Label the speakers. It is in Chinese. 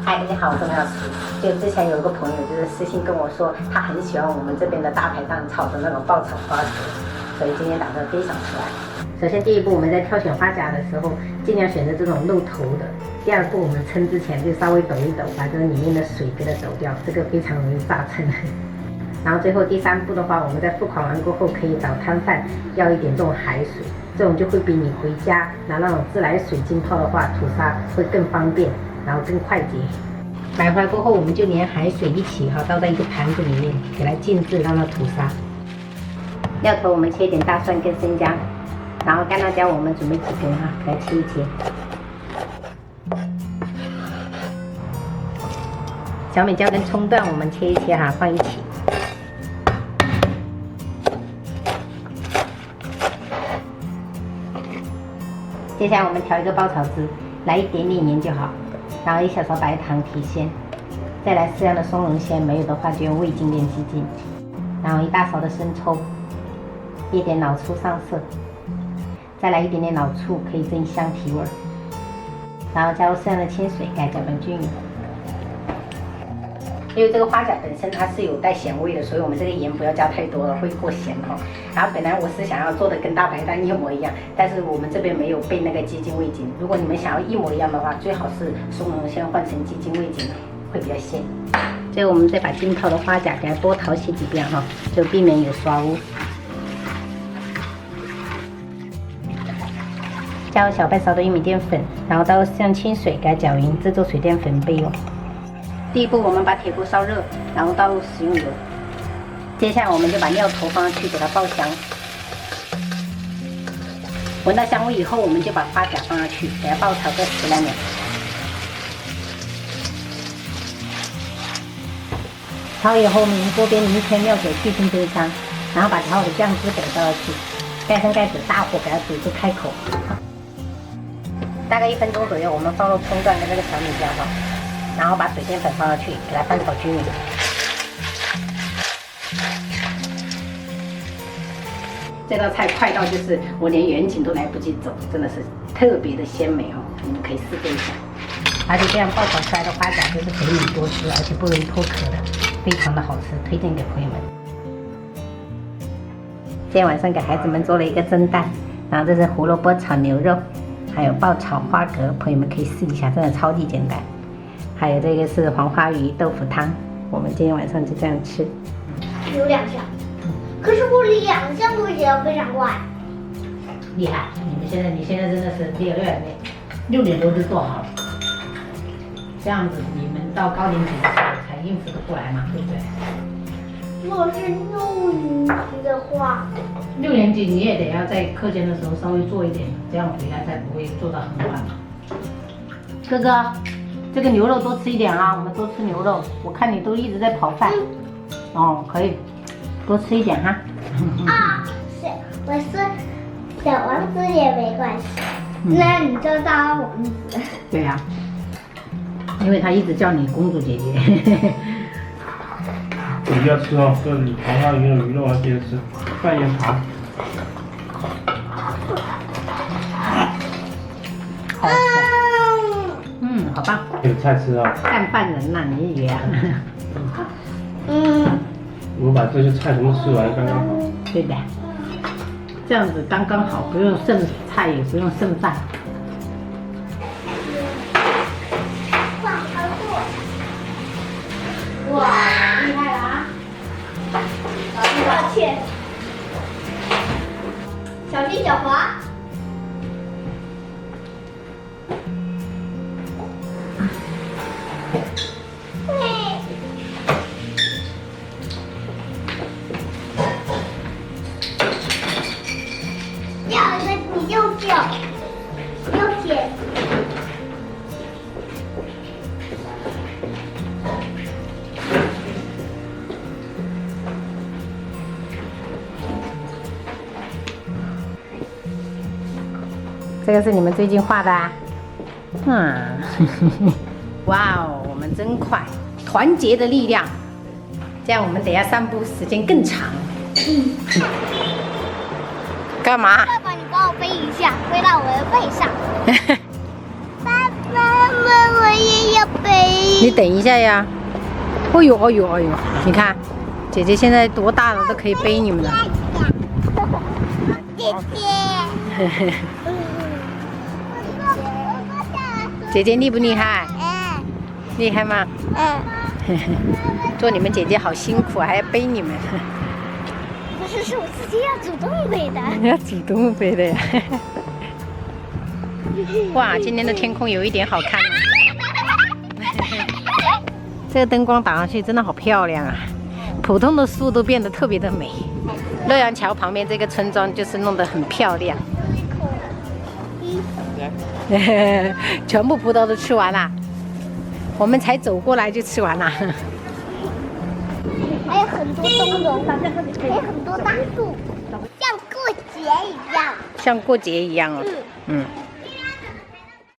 Speaker 1: 哎，你好，钟老师。就之前有个朋友就是私信跟我说，他很喜欢我们这边的大排档炒的那种爆炒花蛤，所以今天打算分享出来。首先第一步，我们在挑选花甲的时候，尽量选择这种露头的。第二步，我们称之前就稍微抖一抖，把这个里面的水给它抖掉，这个非常容易炸称。然后最后第三步的话，我们在付款完过后，可以找摊贩要一点这种海水，这种就会比你回家拿那种自来水浸泡的话，吐沙会更方便，然后更快捷。买回来过后，我们就连海水一起倒在一个盘子里面，给它静置，让它吐沙。料头我们切一点大蒜跟生姜，然后干辣椒我们准备几根给它切一切。小美椒跟葱段我们切一切放一起。接下来我们调一个爆炒汁，来一点点盐就好，然后1小勺白糖提鲜，再来适量的松茸鲜，没有的话就用味精跟鸡精，然后1大勺的生抽，一点老抽上色，再来一点点老醋，可以增香提味，然后加入适量的清水，给它搅拌均匀。因为这个花甲本身它是有带咸味的，所以我们这个盐不要加太多了，会过咸然后本来我是想要做的跟大排档一模一样，但是我们这边没有备那个鸡精味精。如果你们想要一模一样的话，最好是松茸先换成鸡精味精，会比较鲜。最后我们再把浸泡的花甲给它多淘洗几遍就避免有刷污。加入小半勺的玉米淀粉，然后倒入适量清水给它搅匀，制作水淀粉备用。第一步，我们把铁锅烧热，然后倒入食用油。接下来我们就把料头放上去，给它爆香。闻到香味以后，我们就把花甲放上去，给它爆炒个10来秒。炒以后，我们锅边淋一圈料酒去腥增香，然后把调好的酱汁给它倒下去，盖上盖子，大火给它煮至开口。大概1分钟左右，我们放入葱段跟这个小米椒然后把水淀粉放上去，给它翻炒均匀。这道菜快到就是我连远景都来不及走，真的是特别的鲜美你们可以试做一下。而且这样爆炒出来的花甲就是肥美多汁，而且不容易脱壳的，非常的好吃，推荐给朋友们。今天晚上给孩子们做了一个蒸蛋，然后这是胡萝卜炒牛肉，还有爆炒花蛤，朋友们可以试一下，真的超级简单。还有这个是黄花鱼豆腐汤，我们今天晚上就这样吃。
Speaker 2: 有2项，可是我2项都觉得非常快。
Speaker 1: 厉害！你现在真的是6点多就做好了，这样子你们到高年级的时候才应付得过来嘛，对不对？
Speaker 2: 如果是6年级的话
Speaker 1: ，6年级你也得要在课间的时候稍微做一点，这样回来才不会做到很晚。哥哥。这个牛肉多吃一点我们多吃牛肉。我看你都一直在跑饭，可以多吃一点
Speaker 2: 我是小王子也没关系，那你叫大王子。
Speaker 1: 对呀，因为他一直叫你公主姐姐。
Speaker 3: 你不要吃这里黄花鱼的鱼肉还接着吃，饭也爬。
Speaker 1: 好吃。好棒！
Speaker 3: 有菜吃
Speaker 1: 干饭人呐，你以为
Speaker 3: 我把这些菜全部吃完，刚刚好。
Speaker 1: 对的，这样子刚刚好，不用剩菜，也不用剩饭。
Speaker 2: 哇，厉害了抱歉，小心脚滑。又甜。
Speaker 1: 这个是你们最近画的哇哦，我们真快，团结的力量，这样我们等下散步时间更长。干嘛？
Speaker 2: 爸爸，你帮我背一下，背到我的背上。爸爸，我也要背。
Speaker 1: 你等一下呀。哦呦哦呦哦呦，你看，姐姐现在多大了，都可以背你们了。
Speaker 2: 姐姐。
Speaker 1: 姐姐厉不厉害？厉害吗？做你们姐姐好辛苦，还要背你们。
Speaker 2: 不是，是我自己要主动背的。
Speaker 1: 你要主动背的呀。哇，今天的天空有一点好看。这个灯光打上去真的好漂亮啊！普通的树都变得特别的美。洛阳桥旁边这个村庄就是弄得很漂亮。全部葡萄都吃完了，我们才走过来就吃完了。
Speaker 2: 还有很多灯笼，还有很多大树，像过节一样。
Speaker 1: 像过节一样哦。嗯。